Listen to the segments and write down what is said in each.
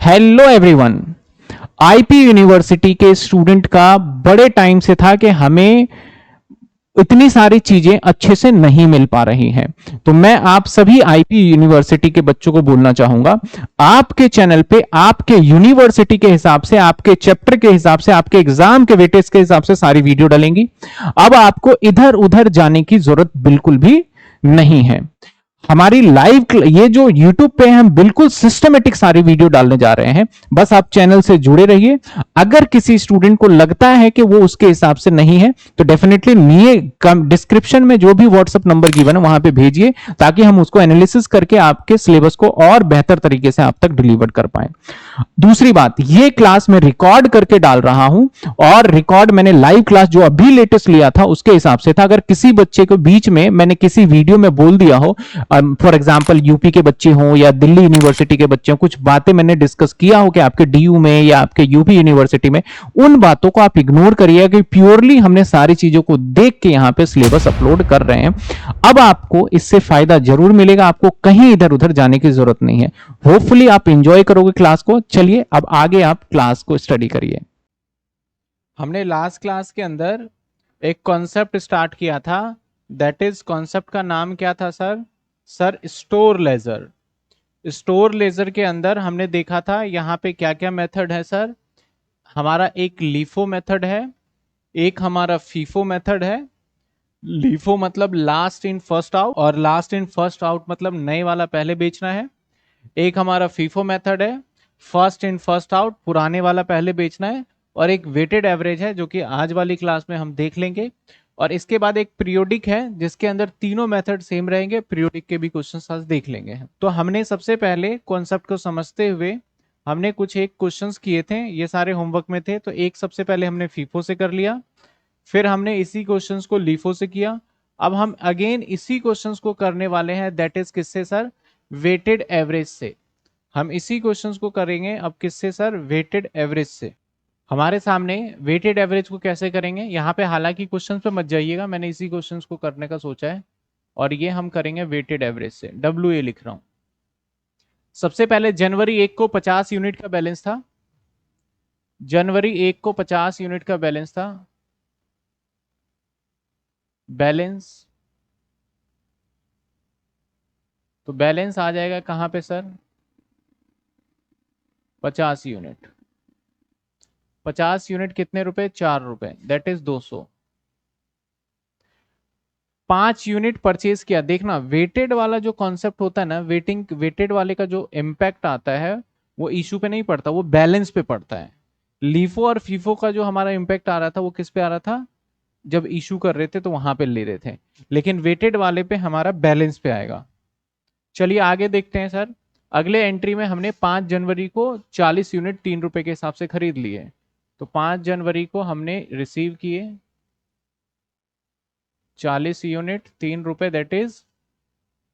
Hello everyone. IP university के student का बड़े टाइम से था कि हमें इतनी सारी चीजें अच्छे से नहीं मिल पा रही हैं। तो मैं आप सभी आईपी यूनिवर्सिटी के बच्चों को बोलना चाहूंगा, आपके चैनल पे आपके यूनिवर्सिटी के हिसाब से, आपके चैप्टर के हिसाब से, आपके एग्जाम के वेटेज के हिसाब से सारी वीडियो डलेंगी। अब आपको इधर उधर जाने की जरूरत बिल्कुल भी नहीं है। हमारी लाइव ये जो YouTube पे हम बिल्कुल सिस्टमेटिक सारी वीडियो डालने जा रहे हैं। बस आप चैनल से जुड़े रहिए। अगर किसी स्टूडेंट को लगता है कि वो उसके हिसाब से नहीं है तो डेफिनेटली डिस्क्रिप्शन में जो भी व्हाट्सएप नंबर गिवन है वहां पे भेजिए, ताकि हम उसको एनालिसिस करके आपके सिलेबस को और बेहतर तरीके से आप तक डिलीवर कर पाए। दूसरी बात, ये क्लास मैं रिकॉर्ड करके डाल रहा हूं और रिकॉर्ड मैंने लाइव क्लास जो अभी लेटेस्ट लिया था उसके हिसाब से था। अगर किसी बच्चे को बीच में मैंने किसी वीडियो में बोल दिया हो, फॉर एग्जाम्पल यूपी के बच्चे हों या दिल्ली यूनिवर्सिटी के बच्चे हों, कुछ बातें मैंने डिस्कस किया हो कि आपके डीयू में या आपके यूपी यूनिवर्सिटी में, उन बातों को आप इग्नोर करिए कि प्योरली हमने सारी चीजों को देख के यहां पे सिलेबस अपलोड कर रहे हैं। अब आपको इससे फायदा जरूर मिलेगा, आपको कहीं इधर उधर जाने की जरूरत नहीं है। होपफुली आप इंजॉय करोगे क्लास को। चलिए अब आगे आप क्लास को स्टडी करिए। हमने लास्ट क्लास के अंदर एक कॉन्सेप्ट स्टार्ट किया था, दैट इज कॉन्सेप्ट का नाम क्या था sir? Store laser. Store laser के अंदर हमने देखा था यहाँ पे क्या क्या मेथड है सर। हमारा एक लीफो मेथड है, एक हमारा फीफो मेथड है। लीफो मतलब लास्ट इन फर्स्ट आउट, और लास्ट इन फर्स्ट आउट मतलब नए वाला पहले बेचना है। एक हमारा फीफो मेथड है, फर्स्ट इन फर्स्ट आउट, पुराने वाला पहले बेचना है। और एक वेटेड एवरेज है जो कि आज वाली क्लास में हम देख लेंगे। और इसके बाद एक पीरियोडिक है जिसके अंदर तीनों मेथड सेम रहेंगे। पीरियोडिक के भी क्वेश्चंस आज देख लेंगे। तो हमने सबसे पहले कॉन्सेप्ट को समझते हुए हमने कुछ एक क्वेश्चंस किए थे, ये सारे होमवर्क में थे। तो एक सबसे पहले हमने फीफो से कर लिया, फिर हमने इसी क्वेश्चंस को लीफो से किया। अब हम अगेन इसी क्वेश्चंस को करने वाले हैं, दैट इज किससे सर? वेटेड एवरेज से। हम इसी क्वेश्चंस को करेंगे अब किससे सर? वेटेड एवरेज से। हमारे सामने वेटेड एवरेज को कैसे करेंगे, यहाँ पे हालांकि क्वेश्चंस पे मत जाइएगा, मैंने इसी क्वेश्चंस को करने का सोचा है। और ये हम करेंगे वेटेड एवरेज से। WA लिख रहा हूं। सबसे पहले जनवरी 1 को 50 यूनिट का बैलेंस था। जनवरी 1 को 50 यूनिट का बैलेंस था। बैलेंस, तो बैलेंस आ जाएगा कहां पे सर? 50 यूनिट। 50 यूनिट कितने रुपए? 4 रुपए, दैट इज 200। 5 यूनिट परचेज किया। देखना वेटेड वाला जो कॉन्सेप्ट होता है ना, वेटेड वाले का जो इम्पैक्ट आता है वो इशू पे नहीं पड़ता, वो बैलेंस पे पड़ता है। लीफो और फीफो का जो हमारा इम्पैक्ट आ रहा था वो किस पे आ रहा था? जब इशू कर रहे थे तो वहां पे ले रहे थे। लेकिन वेटेड वाले पे हमारा बैलेंस पे आएगा। चलिए आगे देखते हैं सर। अगले एंट्री में हमने 5 जनवरी को 40 यूनिट 3 रुपए के हिसाब से खरीद लिए। तो 5 जनवरी को हमने रिसीव किए 40 यूनिट 3 रुपए, दैट इज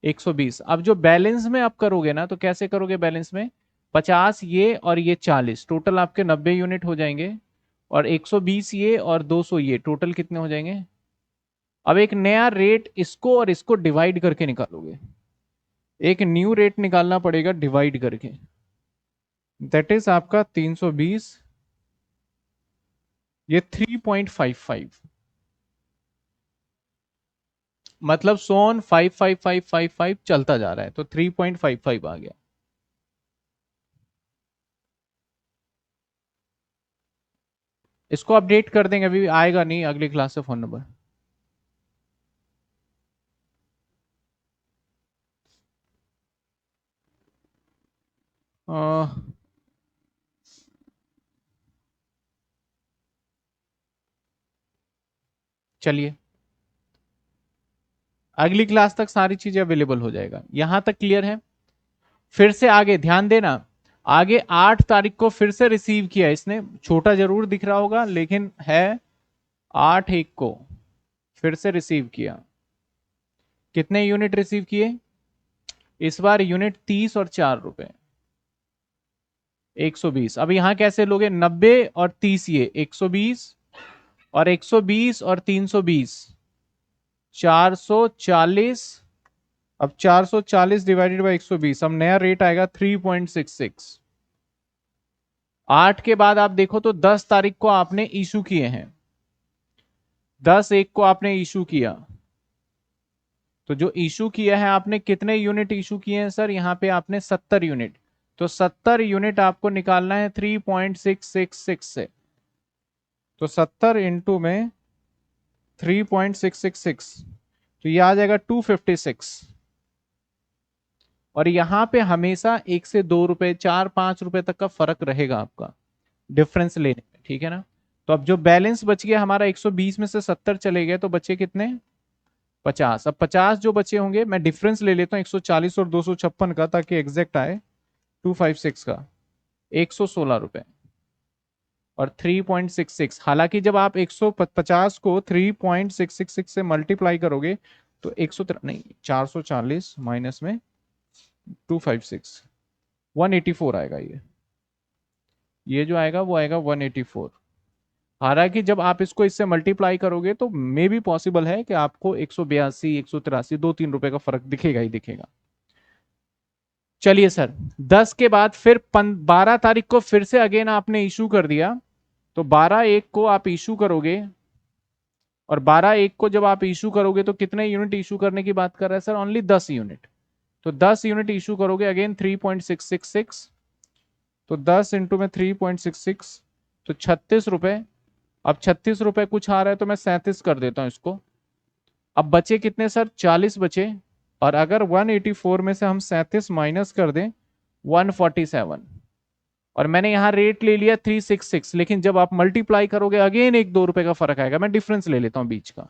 120। अब जो बैलेंस में आप करोगे ना, तो कैसे करोगे? बैलेंस में 50 ये और ये 40, टोटल आपके 90 यूनिट हो जाएंगे। और 120 ये और 200 ये, टोटल कितने हो जाएंगे? अब एक नया रेट इसको और इसको डिवाइड करके निकालोगे। एक न्यू रेट निकालना पड़ेगा डिवाइड करके, दैट इज आपका 320, ये 3.55, मतलब सोन 55555 चलता जा रहा है, तो 3.55 आ गया। इसको अपडेट कर देंगे, अभी आएगा नहीं अगली क्लास से फोन नंबर। चलिए अगली क्लास तक सारी चीजें अवेलेबल हो जाएगा। यहां तक क्लियर है? फिर से आगे ध्यान देना। आगे 8 तारीख को फिर से रिसीव किया इसने, छोटा जरूर दिख रहा होगा लेकिन है। 8/1 को फिर से रिसीव किया। कितने यूनिट रिसीव किए इस बार? यूनिट 30 और 4 रुपए, 120। अब यहां कैसे लोगे? 90 और 30, ये 120 और 120 और 320, 440। अब 440 डिवाइडेड बाई 120, अब नया रेट आएगा 3.66। 8 के बाद आप देखो तो 10 तारीख को आपने इशू किए हैं, 10/1 को आपने इशू किया। तो जो इशू किया है आपने, कितने यूनिट इशू किए हैं सर? यहाँ पे आपने 70 यूनिट। तो 70 यूनिट आपको निकालना है 3.666 से। तो 70 इंटू में 3.666, तो ये आ जाएगा 256। और यहां पे हमेशा 1 से 2 रुपए, 4-5 रुपए तक का फर्क रहेगा आपका डिफरेंस लेने में, ठीक है ना। तो अब जो बैलेंस बच गया हमारा, 120 में से 70 चले गए तो बचे कितने? 50। अब 50 जो बचे होंगे, मैं डिफरेंस ले लेता हूँ 140 और 256 का, ताकि एग्जैक्ट आए। 256 का 116 रुपए और 3.66। हालांकि जब आप 150 को 3.666 से मल्टीप्लाई करोगे तो 100 नहीं, 440 माइनस में 256, 184 आएगा। ये जो आएगा वो आएगा 184। हालांकि जब आप इसको इससे मल्टीप्लाई करोगे तो मे भी पॉसिबल है कि आपको 182, 183, 2-3 रुपए का फर्क दिखेगा ही दिखेगा। चलिए सर, 10 के बाद फिर 12 तारीख को फिर से अगेन आपने इशू कर दिया। तो 12/1 को आप इशू करोगे, और 12/1 को जब आप इशू करोगे तो कितने यूनिट इशू करने की बात कर रहे हैं सर? Only 10 unit. तो 10 यूनिट इशू करोगे, अगेन 3.666। तो 10 इंटू में 3.66, तो 36 रुपए। अब 36 रुपए कुछ आ रहा है तो मैं 37 कर देता हूं इसको। अब बचे कितने सर? 40 बचे। और अगर 184 में से हम 37 माइनस कर दें, 147। और मैंने यहां रेट ले लिया 366, लेकिन जब आप मल्टीप्लाई करोगे अगेन 1-2 रुपए का फर्क आएगा। मैं डिफरेंस ले लेता हूं बीच का,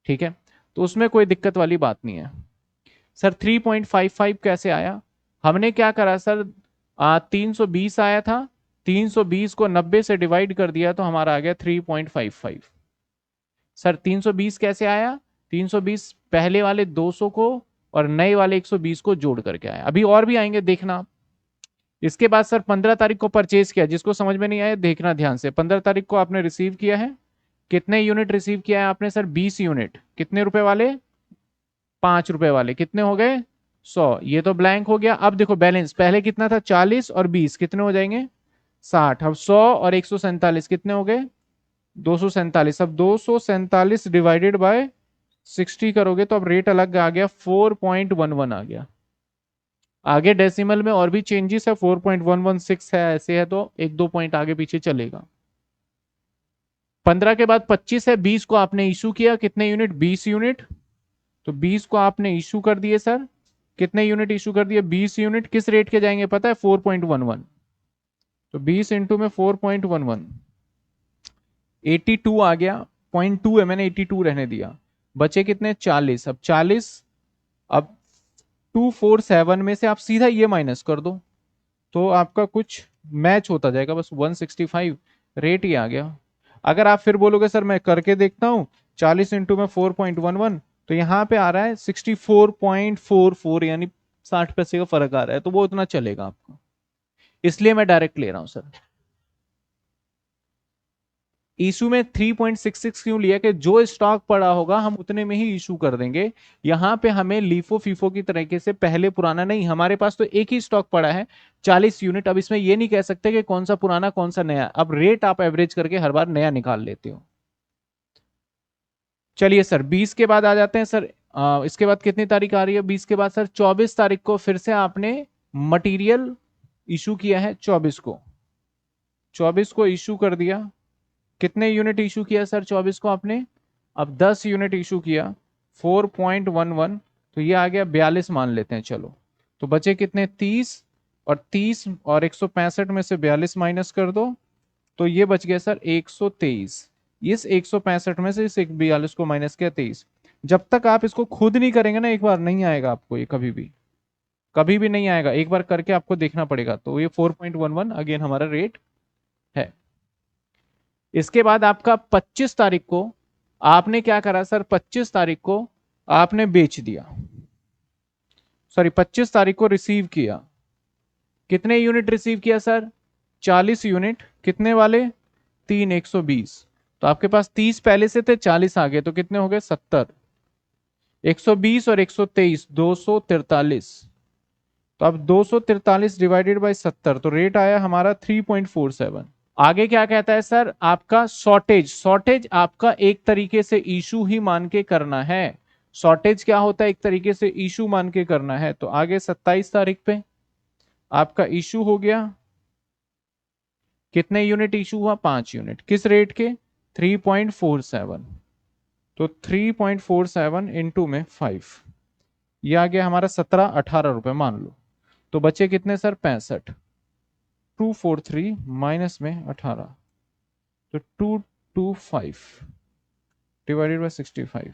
ठीक है। तो उसमें कोई दिक्कत वाली बात नहीं है। सर 3.55 कैसे आया? हमने क्या करा सर, 320 आया था, 320 को 90 से डिवाइड कर दिया तो हमारा आ गया 3.55। सर 320 कैसे आया? 320 पहले वाले 200 को और नए वाले 120 को जोड़ करके आया। अभी और भी आएंगे, देखना आप। इसके बाद सर 15 तारीख को परचेज किया, जिसको समझ में नहीं आया देखना ध्यान से। 15 तारीख को आपने रिसीव किया है, कितने यूनिट रिसीव किया है आपने सर? 20 यूनिट। कितने रुपए वाले? 5 रुपए वाले। कितने हो गए? 100। ये तो ब्लैंक हो गया। अब देखो बैलेंस पहले कितना था? 40 और 20 कितने हो जाएंगे? 60। अब 100 और 147 कितने हो गए? 247। अब 247 डिवाइडेड बाय 60 करोगे तो अब रेट अलग आ गया, 4.11 आ गया। आगे डेसिमल में और भी चेंजेस है, 4.116 है, ऐसे है तो 1-2 पॉइंट आगे पीछे चलेगा। 15 के बाद 25 है, 20 को आपने इशू किया, कितने यूनिट? 20 यूनिट। तो 20 को आपने इशू कर दिए सर, कितने यूनिट इशू कर दिए? 20 यूनिट। किस रेट के जाएंगे पता है? 4.11। तो 20 इंटू में 4.11, 82 आ गया। 0.2 है, मैंने 82 रहने दिया। बचे कितने? 40। अब 40, अब 247 में से आप सीधा ये माइनस कर दो तो आपका कुछ मैच होता जाएगा, बस 165 रेट ही आ गया। अगर आप फिर बोलोगे सर मैं करके देखता हूं, 40 इंटू में 4.11, तो यहां पे आ रहा है 64.44, यानी 60 पैसे का फर्क आ रहा है, तो वो उतना चलेगा आपको, इसलिए मैं डायरेक्ट ले रहा हूं सर। इशू में 3.66 क्यों लिया? कि जो स्टॉक पड़ा होगा हम उतने में ही इशू कर देंगे। यहां पे हमें लीफो फीफो की तरीके से पहले पुराना नहीं, हमारे पास तो एक ही स्टॉक पड़ा है 40 यूनिट। अब इसमें ये नहीं कह सकते कि कौन सा पुराना कौन सा नया, अब रेट आप एवरेज करके हर बार नया निकाल लेते हो। चलिए सर 20 के बाद आ जाते हैं सर। इसके बाद कितनी तारीख आ रही है 20 के बाद सर? 24 तारीख को फिर से आपने मटीरियल इशू किया है। 24 को इशू कर दिया। कितने यूनिट इशू किया सर 24 को आपने? अब 10 यूनिट इशू किया, 4.11, तो ये आ गया 42 मान लेते हैं चलो। तो बचे कितने? 30। और 30 और 165 में से 42 माइनस कर दो तो ये बच गया सर 123। इस 165 में से इस 42 को माइनस किया 23। जब तक आप इसको खुद नहीं करेंगे ना, एक बार नहीं आएगा आपको ये, कभी भी नहीं आएगा। एक बार करके आपको देखना पड़ेगा। तो ये 4.11 अगेन हमारा रेट है। इसके बाद आपका 25 तारीख को आपने क्या करा सर? 25 तारीख को आपने बेच दिया, सॉरी 25 तारीख को रिसीव किया। कितने यूनिट रिसीव किया सर? 40 यूनिट। कितने वाले? 3, 120। तो आपके पास 30 पहले से थे, 40 आ गए, तो कितने हो गए? 70। 120 और 123, 243। तो अब 243 डिवाइडेड बाई 70, तो रेट आया हमारा 3.47। आगे क्या कहता है सर, आपका शॉर्टेज, शॉर्टेज आपका एक तरीके से इशू ही मान के करना है। शॉर्टेज क्या होता है, एक तरीके से इशू मान के करना है। तो आगे 27 तारीख पे आपका इशू हो गया, कितने यूनिट इशू हुआ, 5 यूनिट, किस रेट के, 3.47। तो 3.47 इंटू में 5, ये आ गया हमारा 17-18 रुपए मान लो। तो बचे कितने सर, 65। 243 माइनस में 18, तो 225 डिवाइडेड बाई 65,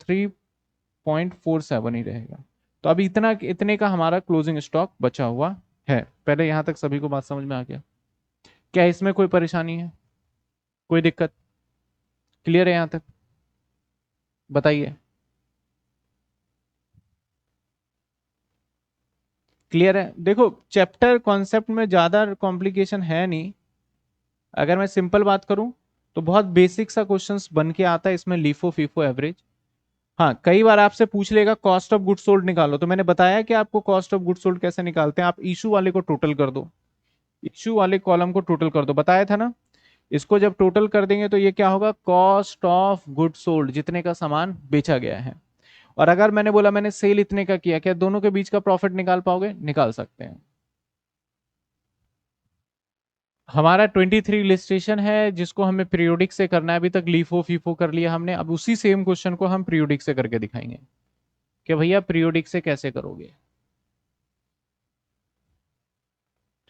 3.47 ही रहेगा। तो अभी इतना, इतने का हमारा क्लोजिंग स्टॉक बचा हुआ है। पहले यहां तक सभी को बात समझ में आ गया? क्या इसमें कोई परेशानी है, कोई दिक्कत? क्लियर है यहां तक? बताइए, क्लियर है? देखो, चैप्टर कॉन्सेप्ट में ज्यादा कॉम्प्लिकेशन है नहीं। अगर मैं सिंपल बात करूं तो बहुत बेसिक सा क्वेश्चंस बन के आता है इसमें, लीफो फीफो एवरेज। हाँ, कई बार आपसे पूछ लेगा कॉस्ट ऑफ गुड्स सोल्ड निकालो, तो मैंने बताया कि आपको कॉस्ट ऑफ गुड्स सोल्ड कैसे निकालते हैं, आप इशू वाले को टोटल कर दो, इशू वाले कॉलम को टोटल कर दो, बताया था ना। इसको जब टोटल कर देंगे तो ये क्या होगा, कॉस्ट ऑफ गुड सोल्ड, जितने का सामान बेचा गया है। और अगर मैंने बोला मैंने सेल इतने का किया, क्या दोनों के बीच का प्रॉफिट निकाल पाओगे? निकाल सकते हैं। हमारा 23 इलिस्ट्रेशन है जिसको हमें पीरियोडिक से करना है। अभी तक लीफो फीफो कर लिया हमने, अब उसी सेम क्वेश्चन को हम पीरियोडिक से करके दिखाएंगे कि भैया पीरियोडिक से कैसे करोगे।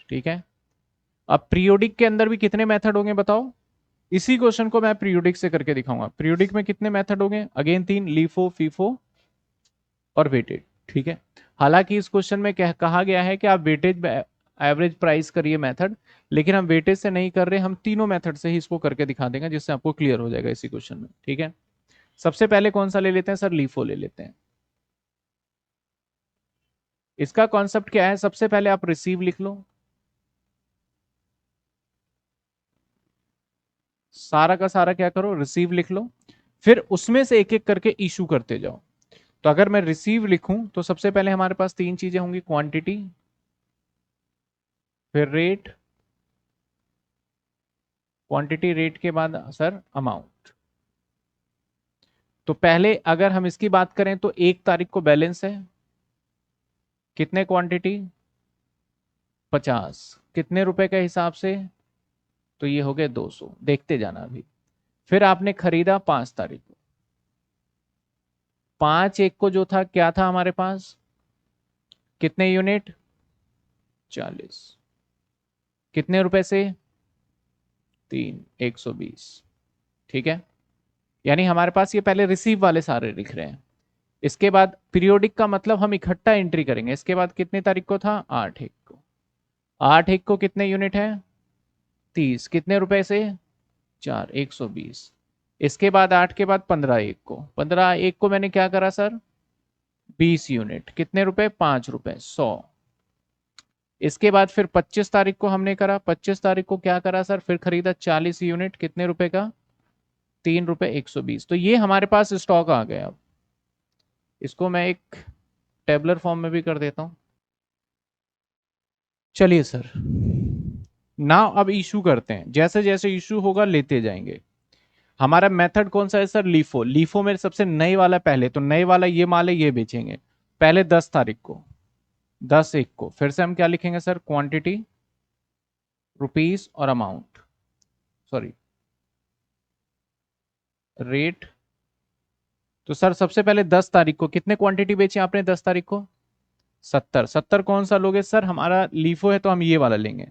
ठीक है, अब पीरियोडिक के अंदर भी कितने मेथड होंगे बताओ? इसी क्वेश्चन को मैं पीरियोडिक से करके दिखाऊंगा। पीरियोडिक में कितने मेथड होंगे? अगेन 3, लीफो फीफो और वेटेड। ठीक है, हालांकि इस क्वेश्चन में कहा गया है कि आप वेटेज एवरेज प्राइस करिए मेथड, लेकिन हम वेटेज से नहीं कर रहे, हम तीनों मेथड से ही इसको करके दिखा देंगे, जिससे आपको क्लियर हो जाएगा इसी क्वेश्चन में। ठीक है, सबसे पहले कौन सा ले लेते हैं सर? लीफो ले लेते हैं। इसका कॉन्सेप्ट क्या है, सबसे पहले आप रिसीव लिख लो, सारा का सारा क्या करो, रिसीव लिख लो, फिर उसमें से एक एक करके इशू करते जाओ। तो अगर मैं रिसीव लिखूं तो सबसे पहले हमारे पास तीन चीजें होंगी, क्वांटिटी, फिर रेट, क्वांटिटी रेट के बाद सर अमाउंट। तो पहले अगर हम इसकी बात करें तो 1 तारीख को बैलेंस है, कितने क्वांटिटी, 50, कितने रुपए के हिसाब से, तो ये हो गए 200, देखते जाना अभी। फिर आपने खरीदा 5 तारीख को, 5/1 को जो था क्या था हमारे पास, कितने यूनिट, 40, कितने रुपए से, 3, 120। ठीक है, यानी हमारे पास ये पहले रिसीव वाले सारे लिख रहे हैं। इसके बाद पीरियोडिक का मतलब हम इकट्ठा एंट्री करेंगे। इसके बाद कितने तारीख को था, 8/1 को, 8/1 को कितने यूनिट है, 30, कितने रुपए से, 4, 120। इसके बाद 8 के बाद 15/1 को, 15/1 को मैंने क्या करा सर, 20 यूनिट, कितने रुपए, 5 रुपए, 100। इसके बाद फिर 25 तारीख को हमने करा, 25 तारीख को क्या करा सर, फिर खरीदा 40 यूनिट, कितने रुपए का, 3 रुपए, 120। तो ये हमारे पास स्टॉक आ गया। अब इसको मैं एक टेबलर फॉर्म में भी कर देता हूं। चलिए सर, ना अब इशू करते हैं, जैसे जैसे इशू होगा लेते जाएंगे। हमारा मेथड कौन सा है सर, लीफो। लीफो में सबसे नए वाला पहले, तो नए वाला ये माल है, ये बेचेंगे पहले 10 तारीख को, 10/1 को। फिर से हम क्या लिखेंगे सर, क्वांटिटी, रुपीस और अमाउंट, सॉरी रेट। तो सर सबसे पहले 10 तारीख को कितने क्वांटिटी बेचे आपने, 10 तारीख को 70। 70 कौन सा लोगे सर, हमारा लीफो है तो हम ये वाला लेंगे।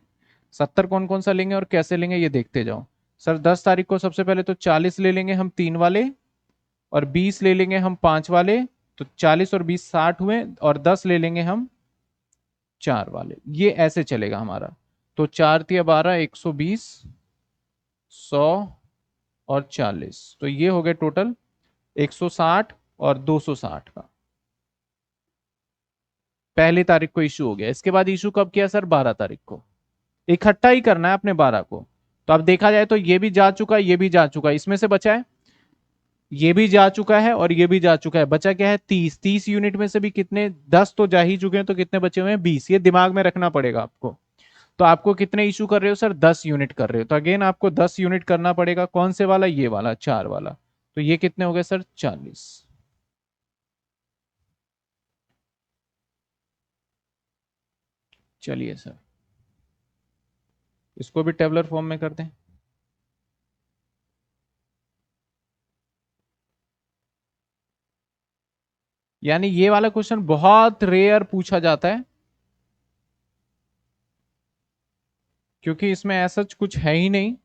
70 कौन कौन सा लेंगे और कैसे लेंगे ये देखते जाओ। सर 10 तारीख को सबसे पहले तो 40 ले लेंगे हम 3 वाले, और 20 ले लेंगे हम 5 वाले, तो 40 और 20 60 हुए, और 10 ले लेंगे हम 4 वाले। ये ऐसे चलेगा हमारा। तो 4×3 = 12, 120, 100 और 40, तो ये हो गए टोटल 160 और 260 का। पहली तारीख को इशू हो गया। इसके बाद इशू कब किया सर, 12 तारीख को। इकट्ठा ही करना है अपने 12 को। तो अब देखा जाए तो ये भी जा चुका, ये भी जा चुका, इसमें से बचा है ये भी जा चुका है और ये भी जा चुका है, बचा क्या है 30। 30 यूनिट में से भी कितने, 10 तो जा ही चुके हैं, तो कितने बचे हुए हैं 20। ये दिमाग में रखना पड़ेगा आपको। तो आपको कितने इशू कर रहे हो सर, 10 यूनिट कर रहे हो, तो अगेन आपको 10 यूनिट करना पड़ेगा। कौन से वाला, ये वाला 4 वाला। तो ये कितने हो गए सर, 40। चलिए सर, इसको भी टेबलर फॉर्म में कर दें। यानी ये वाला क्वेश्चन बहुत रेयर पूछा जाता है, क्योंकि इसमें ऐसा कुछ है ही नहीं।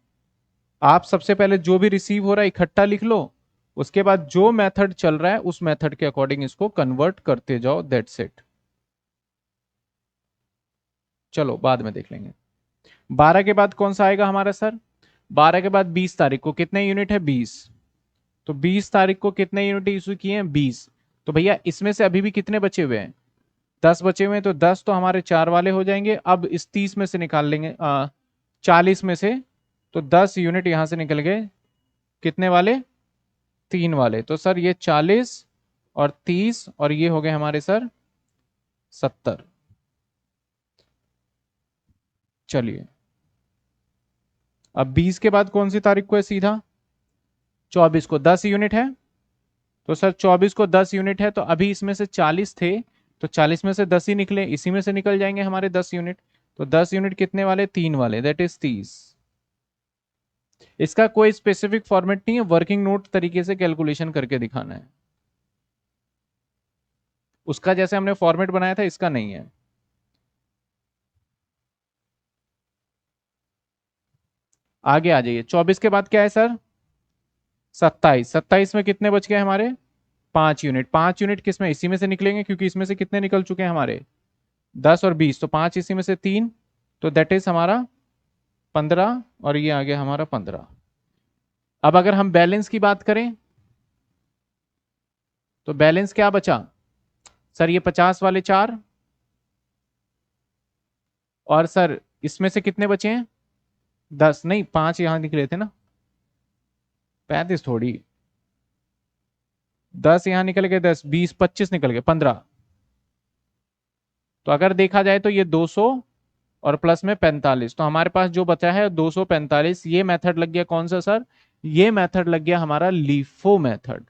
आप सबसे पहले जो भी रिसीव हो रहा है इकट्ठा लिख लो, उसके बाद जो मेथड चल रहा है उस मेथड के अकॉर्डिंग इसको कन्वर्ट करते जाओ, दैट्स इट। चलो बाद में देख लेंगे। 12 के बाद कौन सा आएगा हमारा सर, 12 के बाद 20 तारीख को कितने यूनिट है, 20। तो 20 तारीख को कितने यूनिट इशू किए हैं, 20। तो भैया इसमें से अभी भी कितने बचे हुए हैं, 10 बचे हुए हैं। तो 10 तो हमारे 4 वाले हो जाएंगे। अब इस 30 में से निकाल लेंगे 40 में से, तो 10 यूनिट यहां से निकल गए, कितने वाले, 3 वाले। तो सर ये 40 और 30 और ये हो गए हमारे सर 70। चलिए, अब 20 के बाद कौन सी तारीख को है, सीधा 24 को 10 यूनिट है। तो सर 24 को 10 यूनिट है, तो अभी इसमें से 40 थे, तो 40 में से 10 ही निकले, इसी में से निकल जाएंगे हमारे 10 यूनिट। तो 10 यूनिट कितने वाले, 3 वाले, दैट इज 30। इसका कोई स्पेसिफिक फॉर्मेट नहीं है, वर्किंग नोट तरीके से कैलकुलेशन करके दिखाना है। उसका जैसे हमने फॉर्मेट बनाया था, इसका नहीं है। आगे आ जाइए, 24 के बाद क्या है सर, 27। 27 में कितने बच गए हमारे, 5 यूनिट। 5 यूनिट किसमें, इसी में से निकलेंगे, क्योंकि इसमें से कितने निकल चुके हैं हमारे, 10 और 20। तो 5 इसी में से 3, तो दैट इज हमारा 15, और ये आ गया हमारा 15। अब अगर हम बैलेंस की बात करें, तो बैलेंस क्या बचा सर, ये 50 वाले 4, और सर इसमें से कितने बचे हैं, 10 नहीं, 5 यहां निकले थे ना, 35 थोड़ी, 10 यहां निकल गए, 10 20 25 निकल गए, 15। तो अगर देखा जाए तो ये 200 और प्लस में 45, तो हमारे पास जो बचा है 245। ये मेथड लग गया कौन सा सर, ये मेथड लग गया हमारा लीफो मेथड।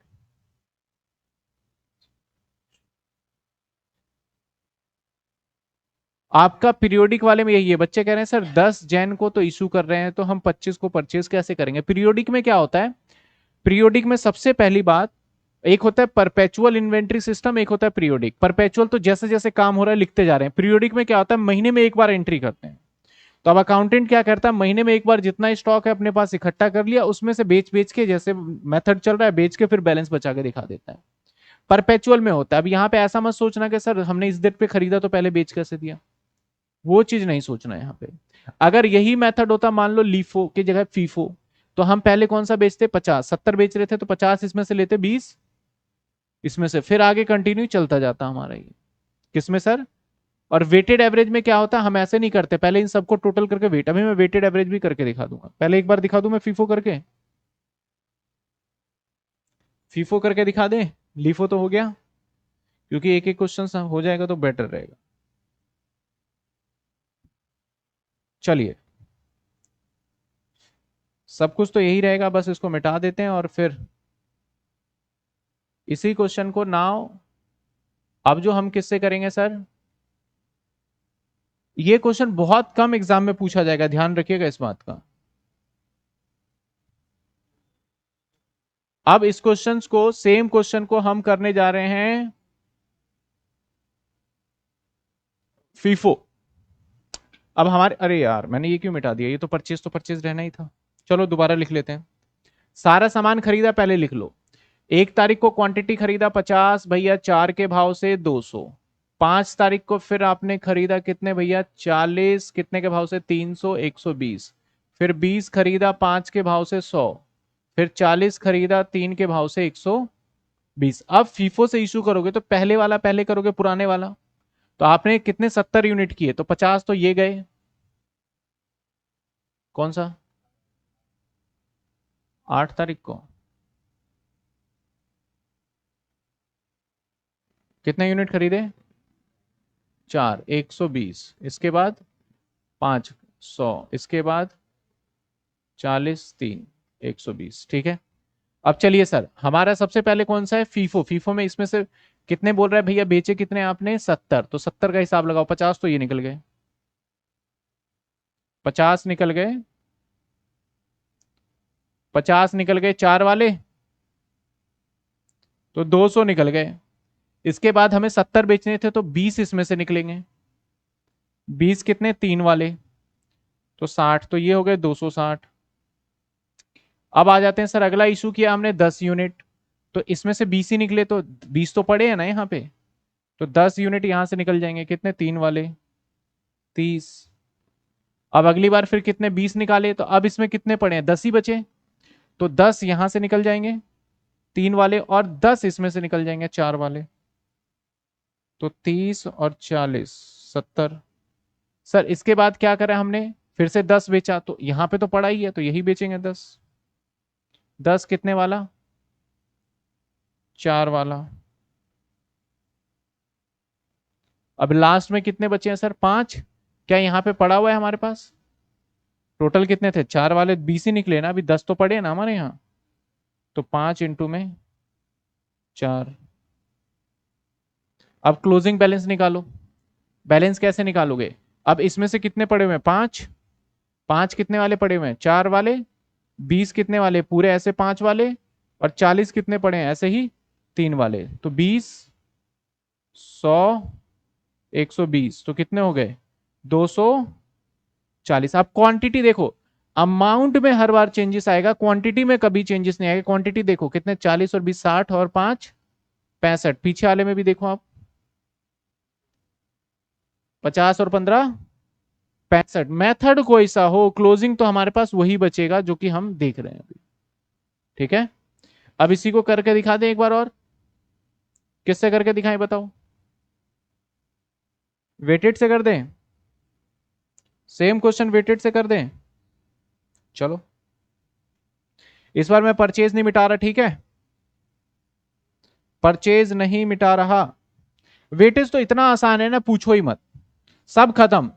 आपका पीरियोडिक वाले में यही है, बच्चे कह रहे हैं सर 10 जैन को तो इशू कर रहे हैं, तो हम 25 को परचेज कैसे करेंगे। पीरियोडिक में क्या होता है, पीरियोडिक में सबसे पहली बात, एक होता है परपेचुअल इन्वेंट्री सिस्टम, एक होता है पीरियोडिक। परपेचुअल तो जैसे जैसे काम हो रहा है लिखते जा रहे हैं, पीरियोडिक में क्या होता है, महीने में एक बार एंट्री करते हैं। तो अब अकाउंटेंट क्या करता है, महीने में एक बार जितना स्टॉक है अपने पास इकट्ठा कर लिया, उसमें से बेच बेच के, जैसे मेथड चल रहा है बेच के फिर बैलेंस बचा के दिखा देता है। परपेचुअल में होता है। अब यहाँ पे ऐसा मत सोचना कि सर हमने इस डेट पे खरीदा तो पहले बेच कैसे दिया, वो चीज नहीं सोचना है यहाँ पे। अगर यही मेथड होता, मान लो लीफो की जगह फीफो, तो हम पहले कौन सा बेचते, 50, 70 बेच रहे थे, तो 50 इसमें से लेते, 20 इसमें से, फिर आगे कंटिन्यू चलता जाता हमारा ये, किसमें सर। और वेटेड एवरेज में क्या होता है, हम ऐसे नहीं करते, पहले इन सबको टोटल करके वेट, अभी मैं वेटेड एवरेज भी करके दिखा दूंगा, पहले एक बार दिखा दूं मैं फीफो करके, फीफो करके दिखा दें, लीफो तो हो गया, क्योंकि एक एक क्वेश्चन हो जाएगा तो बेटर रहेगा। चलिए, सब कुछ तो यही रहेगा, बस इसको मिटा देते हैं और फिर इसी क्वेश्चन को नाउ, अब जो हम किससे करेंगे सर, ये क्वेश्चन बहुत कम एग्जाम में पूछा जाएगा, ध्यान रखिएगा इस बात का। अब इस क्वेश्चन को, सेम क्वेश्चन को हम करने जा रहे हैं फीफो। अब हमारे, अरे यार मैंने ये क्यों मिटा दिया, ये तो परचेज रहना ही था। चलो दोबारा लिख लेते हैं। सारा सामान खरीदा, पहले लिख लो। 1 तारीख को क्वांटिटी खरीदा 50 भैया, 4 के भाव से 200। 5 तारीख को फिर आपने खरीदा कितने भैया, 40, कितने के भाव से, 300, 120। फिर 20 खरीदा 5 के भाव से 100। फिर 40 खरीदा 3 के भाव से 120। अब फीफो से इशू करोगे तो पहले वाला पहले करोगे, पुराने वाला। तो आपने कितने, 70 यूनिट किए, तो 50 तो ये गए, कौन सा, 8 तारीख को। कितने यूनिट खरीदे? 4, 120, इसके बाद 5, 100, इसके बाद 40, 3, 120। ठीक है। अब चलिए सर, हमारा सबसे पहले कौन सा है? फीफो। फीफो में इसमें से कितने बोल रहा है भैया? बेचे कितने आपने? 70। तो 70 का हिसाब लगाओ। 50 तो ये निकल गए, 50 निकल गए, 50 निकल गए 4 वाले, तो 200 निकल गए। इसके बाद हमें 70 बेचने थे, तो 20 इसमें से निकलेंगे। 20 कितने? 3 वाले, तो 60, तो ये हो गए 260। अब आ जाते हैं सर, अगला इशू किया हमने 10 यूनिट, तो इसमें से 20 ही निकले, तो 20 तो पड़े हैं ना यहाँ पे, तो 10 यूनिट यहां से निकल जाएंगे। कितने? 3 वाले, 30। अब अगली बार फिर कितने? 20 निकाले, तो अब इसमें कितने पड़े हैं? 10 ही बचे, तो 10 यहां से निकल जाएंगे 3 वाले, और 10 इसमें से निकल जाएंगे 4 वाले, तो 30 और 40, 70। सर इसके बाद क्या करा हमने? फिर से 10 बेचा, तो यहां पे तो पड़ा ही है, तो यही बेचेंगे 10। 10 कितने वाला? 4 वाला। अब लास्ट में कितने बचे हैं सर? 5। क्या यहाँ पे पड़ा हुआ है हमारे पास? टोटल कितने थे? 4 वाले 20 ही निकले ना, अभी 10 तो पड़े हैं ना हमारे यहाँ, तो 5 इंटू में 4। अब क्लोजिंग बैलेंस निकालो। बैलेंस कैसे निकालोगे? अब इसमें से कितने पड़े हुए हैं? 5। 5 कितने वाले पड़े हुए हैं? 4 वाले। 20 कितने वाले? पूरे ऐसे 5 वाले। और 40 कितने पड़े हैं? ऐसे ही 3 वाले। तो 20, 100, 120, तो कितने हो गए? 240। आप क्वांटिटी देखो, अमाउंट में हर बार चेंजेस आएगा, क्वांटिटी में कभी चेंजेस नहीं आएगा। क्वांटिटी देखो कितने? 40 और 20, 60 और 5, 65। पीछे वाले में भी देखो आप, 50 और 15, 65। मेथड कोई सा हो, क्लोजिंग तो हमारे पास वही बचेगा जो कि हम देख रहे हैं अभी। ठीक है। अब इसी को करके दिखा दें एक बार और। किससे करके दिखाएं बताओ? वेटेड से कर दें? सेम क्वेश्चन वेटेड से कर दें? चलो, इस बार मैं परचेज नहीं मिटा रहा, ठीक है? परचेज नहीं मिटा रहा। वेटेज तो इतना आसान है ना, पूछो ही मत, सब खत्म।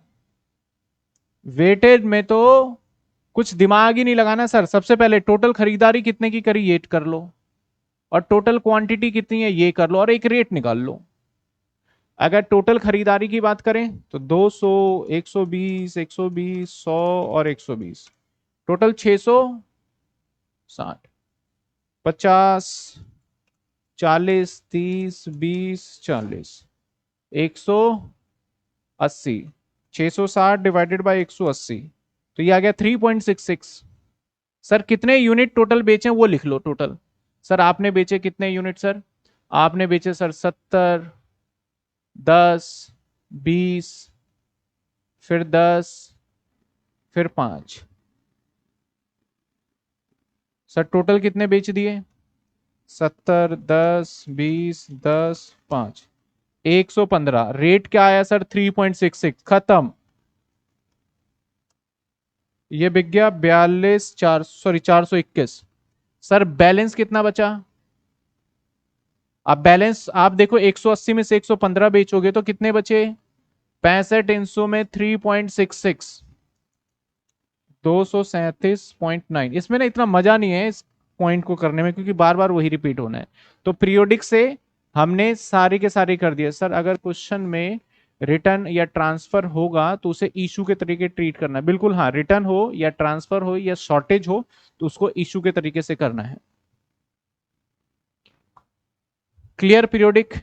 वेटेज में तो कुछ दिमाग ही नहीं लगाना सर। सबसे पहले टोटल खरीदारी कितने की करी ये कर लो, और टोटल क्वांटिटी कितनी है ये कर लो, और एक रेट निकाल लो। अगर टोटल खरीदारी की बात करें तो 200, 120, 120, 100 और 120, टोटल 660, 50, 40, 30, 20, 40, 180। 660 डिवाइडेड बाय 180, तो ये आ गया 3.66। सर कितने यूनिट टोटल बेचे वो लिख लो टोटल। सर आपने बेचे कितने यूनिट सर? आपने बेचे सर 70, 10, 20, फिर 10, फिर 5। सर टोटल कितने बेच दिए? 70, 10, 20, 10, 5, 115। रेट क्या आया सर? 3.66। खत्म। ये बिक गया 42, 4, सॉरी 421। सर बैलेंस कितना बचा? अब बैलेंस आप देखो, 180 में से 115 बेचोगे तो कितने बचे? 65 इंसो में 3.66, 237.9। इसमें ना इतना मजा नहीं है इस पॉइंट को करने में, क्योंकि बार बार वही रिपीट होना है। तो पीरियोडिक से हमने सारे के सारे कर दिए। सर अगर क्वेश्चन में रिटर्न या ट्रांसफर होगा तो उसे इशू के तरीके ट्रीट करना है। बिल्कुल हाँ, रिटर्न हो या ट्रांसफर हो या शॉर्टेज हो तो उसको इशू के तरीके से करना है। क्लियर? पीरियोडिक